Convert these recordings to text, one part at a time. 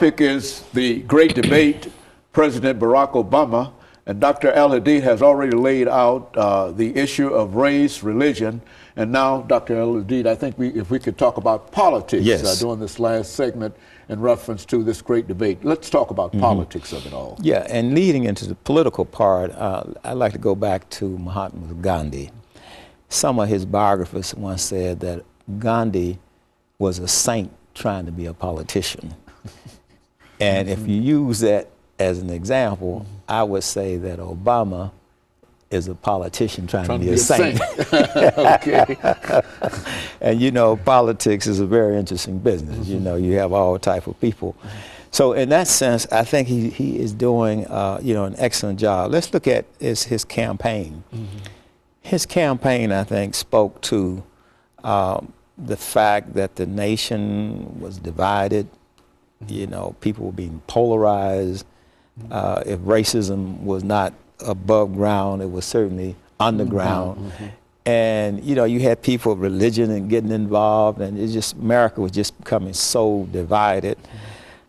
topic is the great debate, President Barack Obama, and Dr. AAl-Hadid has already laid out the issue of race, religion, and now, Dr. AAl-Hadid, I think if we could talk about politics during this last segment in reference to this great debate. Let's talk about politics of it all. Yeah, and leading into the political part, I'd like to go back to Mahatma Gandhi. Some of his biographers once said that Gandhi was a saint trying to be a politician. And if you use that as an example, I would say that Obama is a politician trying to be a saint. Okay. And you know, politics is a very interesting business. You know, you have all type of people. So in that sense, I think he is doing, you know, an excellent job. Let's look at his campaign. His campaign, I think, spoke to the fact that the nation was divided. You know, people were being polarized. If racism was not above ground, it was certainly underground. And, you know, you had people of religion and getting involved, and it's just, America was just becoming so divided.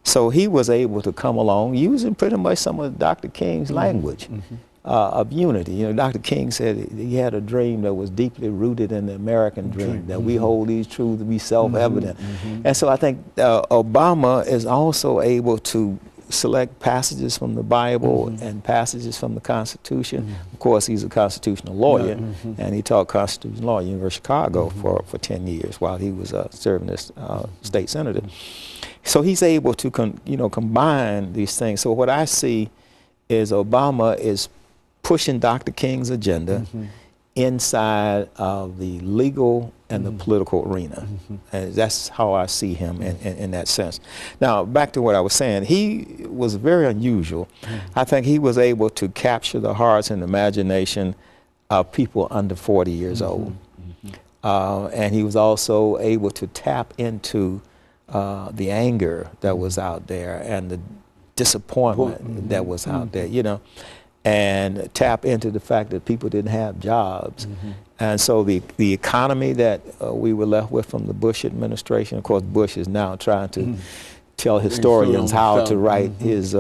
So he was able to come along using pretty much some of Dr. King's language of unity. You know, Dr. King said he had a dream that was deeply rooted in the American dream, that we hold these truths to be self-evident. And so I think Obama is also able to select passages from the Bible and passages from the Constitution. Of course, he's a constitutional lawyer, and he taught constitutional law at the University of Chicago for 10 years while he was serving as state senator. So he's able to you know, combine these things. So what I see is Obama is pushing Dr. King's agenda inside of the legal and the political arena. And that's how I see him in that sense. Now, back to what I was saying, he was very unusual. I think he was able to capture the hearts and imagination of people under 40 years old. And he was also able to tap into the anger that was out there and the disappointment that was out there, you know, and tap into the fact that people didn't have jobs. And so the economy that we were left with from the Bush administration, of course, Bush is now trying to tell historians how to write his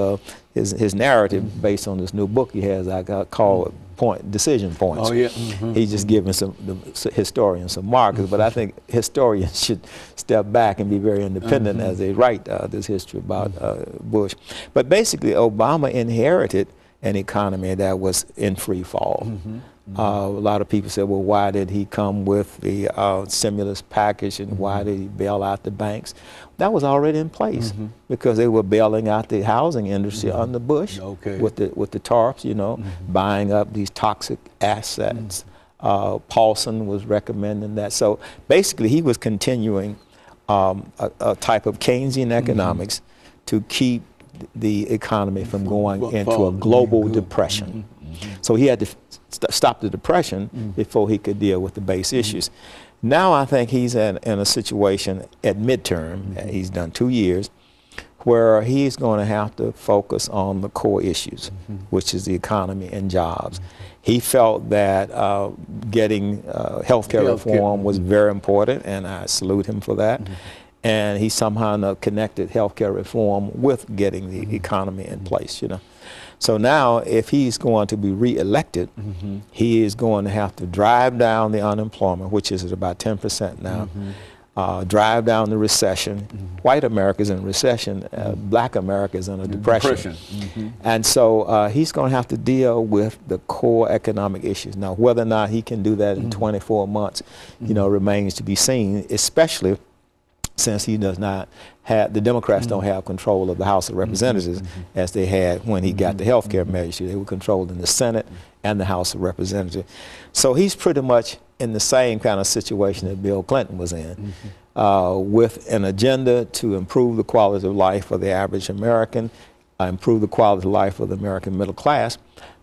narrative based on this new book he has, I call it Decision Points. He's just giving the historians some markers, but I think historians should step back and be very independent as they write this history about Bush. But basically, Obama inherited an economy that was in free fall. A lot of people said, well, why did he come with the stimulus package and why did he bail out the banks? That was already in place because they were bailing out the housing industry under Bush with the tarps, you know, buying up these toxic assets. Paulson was recommending that. So basically he was continuing a type of Keynesian economics to keep the economy from going into a global depression. So he had to stop the depression before he could deal with the base issues. Now I think he's in a situation at midterm, he's done 2 years, where he's going to have to focus on the core issues, which is the economy and jobs. He felt that getting health care reform was very important, and I salute him for that. And he somehow connected health care reform with getting the economy in place, you know. So now, if he's going to be reelected, he is going to have to drive down the unemployment, which is at about 10% now, drive down the recession. White America is in a recession, black America is in a depression. And so he's going to have to deal with the core economic issues. Now, whether or not he can do that in 24 months, you know, remains to be seen, especially since he does not have, the Democrats don't have control of the House of Representatives as they had when he got the health care measure. They were controlled in the Senate and the House of Representatives. So he's pretty much in the same kind of situation that Bill Clinton was in, with an agenda to improve the quality of life for the average American, improve the quality of life for the American middle class,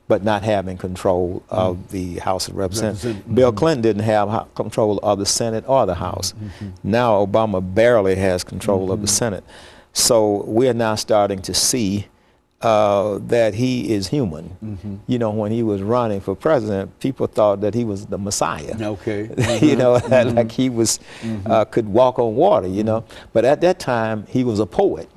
but not having control of the House of Representatives. Bill Clinton didn't have control of the Senate or the House. Now Obama barely has control of the Senate. So we're now starting to see that he is human. You know, when he was running for president, people thought that he was the Messiah. Okay. You know, like he was could walk on water. You know, but at that time he was a poet,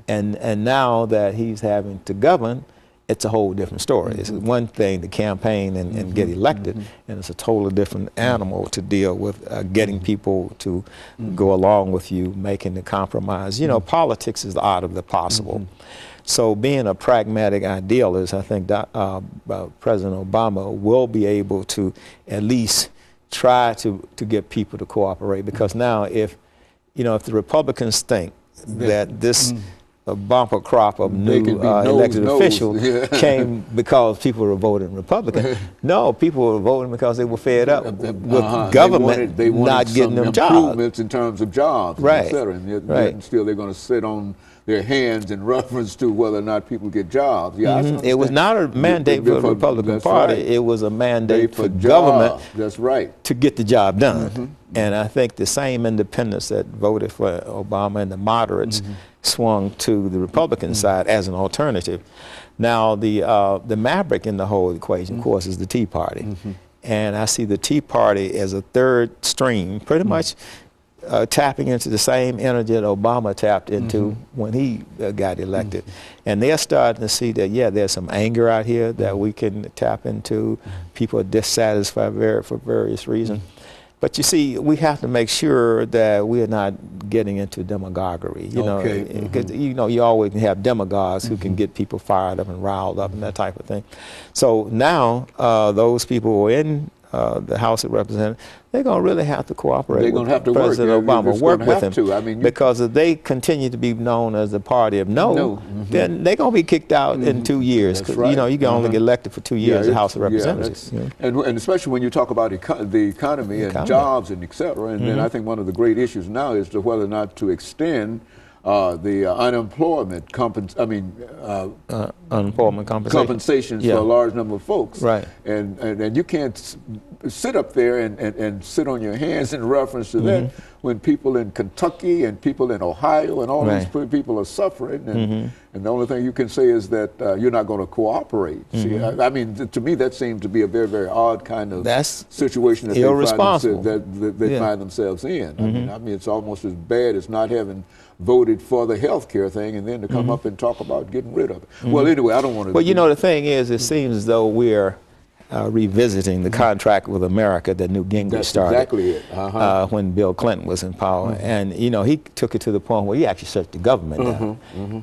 and now that he's having to govern, it's a whole different story. It's one thing to campaign and get elected, and it's a totally different animal to deal with getting people to go along with you, making the compromise. You know, politics is the art of the possible. So being a pragmatic idealist, I think that, President Obama will be able to at least try to get people to cooperate, because now if the Republicans think that this a bumper crop of new elected officials came because people were voting Republican. No, people were voting because they were fed up with government they wanted not getting them jobs. Improvements in terms of jobs, right. et cetera. And still they're going to sit on their hands in reference to whether or not people get jobs. Yeah, it was not a mandate for the Republican Party. Right. It was a mandate for government. That's right. To get the job done. And I think the same independents that voted for Obama and the moderates swung to the Republican side as an alternative. Now the maverick in the whole equation, of course, is the Tea Party. And I see the Tea Party as a third stream, pretty much tapping into the same energy that Obama tapped into when he got elected. And they're starting to see that, yeah, there's some anger out here that we can tap into. People are dissatisfied for various reasons. But you see, we have to make sure that we are not getting into demagoguery. You know, because you always have demagogues who can get people fired up and riled up and that type of thing. So now those people who are in the House of Representatives, they're going to really have to cooperate with President Obama, work with him. I mean, because if they continue to be known as the party of no, then they're going to be kicked out in 2 years. Because you can only get elected for 2 years in the House of Representatives. And especially when you talk about the economy and jobs and et cetera. And then I think one of the great issues now is to whether or not to extend the unemployment compensations for a large number of folks. Right. And you can't sit up there and sit on your hands in reference to that when people in Kentucky and people in Ohio and all these people are suffering. And the only thing you can say is that you're not going to cooperate. See, I mean, to me, that seems to be a very, very odd kind of situation that they find themselves in. I mean, it's almost as bad as not having voted for the health care thing and then to come up and talk about getting rid of it. Well, anyway, I don't want to... Well, you know, the thing is, it seems as though we're revisiting the contract with America that Newt Gingrich started. That's exactly it. When Bill Clinton was in power. And, you know, he took it to the point where he actually shut the government down.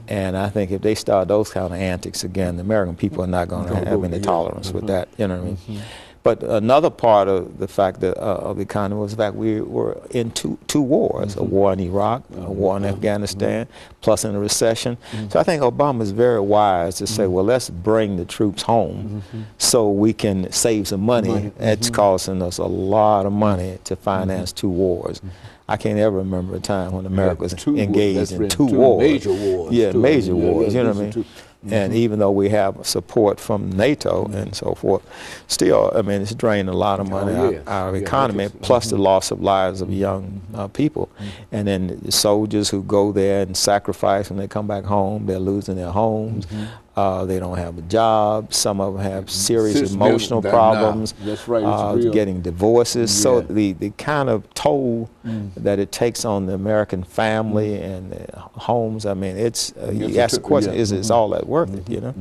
And I think if they start those kind of antics again, the American people are not going to have any tolerance with that, you know what I mean? But another part of the fact that, of the economy was the fact we were in two wars, a war in Iraq, a war in Afghanistan, plus in a recession. So I think Obama is very wise to say, well, let's bring the troops home so we can save some money. It's costing us a lot of money to finance 2 wars. I can't ever remember a time when America was engaged in 2 wars. Major wars. Yeah, major wars, you know what I mean? And even though we have support from NATO and so forth, still, I mean, it's drained a lot of money out of our economy, plus the loss of lives of young people. And then the soldiers who go there and sacrifice when they come back home, they're losing their homes. They don't have a job. Some of them have serious emotional problems. That's right, getting divorces. So the kind of toll that it takes on the American family and homes, I mean, it's, you ask the question, is all that worth it, you know?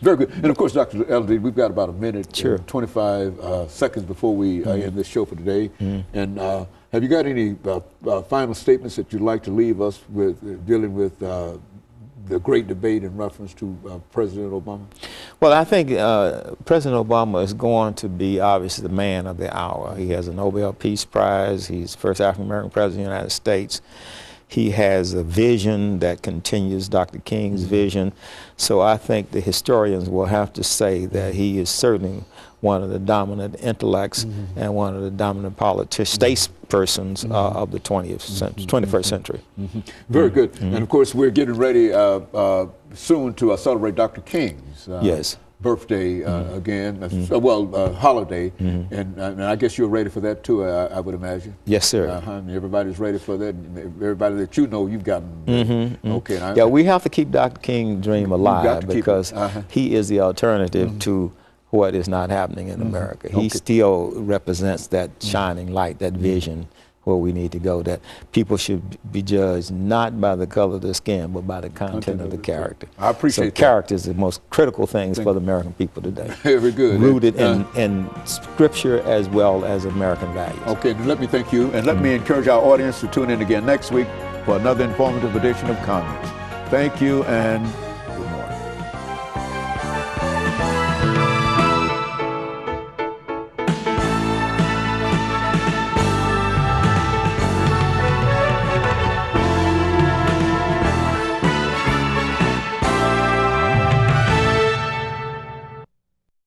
Very good. And of course, Dr. Al-Hadid, we've got about a minute, 25 seconds before we end this show for today. And have you got any final statements that you'd like to leave us with dealing with the great debate in reference to President Obama? Well, I think President Obama is going to be obviously the man of the hour. He has a Nobel Peace Prize. He's the first African-American president of the United States. He has a vision that continues Dr. King's vision. So I think the historians will have to say that he is certainly one of the dominant intellects and one of the dominant statespersons of the 21st century. Very good. And of course, we're getting ready soon to celebrate Dr. King's birthday again, holiday, and I guess you're ready for that too, I would imagine. Yes, sir. And everybody's ready for that. Everybody that you know, you've gotten. Okay. Yeah, we have to keep Dr. King's dream alive because he is the alternative to what is not happening in America. He still represents that shining light, that vision where we need to go, that people should be judged not by the color of their skin, but by the content of the character. I appreciate that. So character is the most critical things for the American people today. Very good. Rooted in scripture as well as American values. Okay, let me thank you, and let me encourage our audience to tune in again next week for another informative edition of Comments. Thank you, and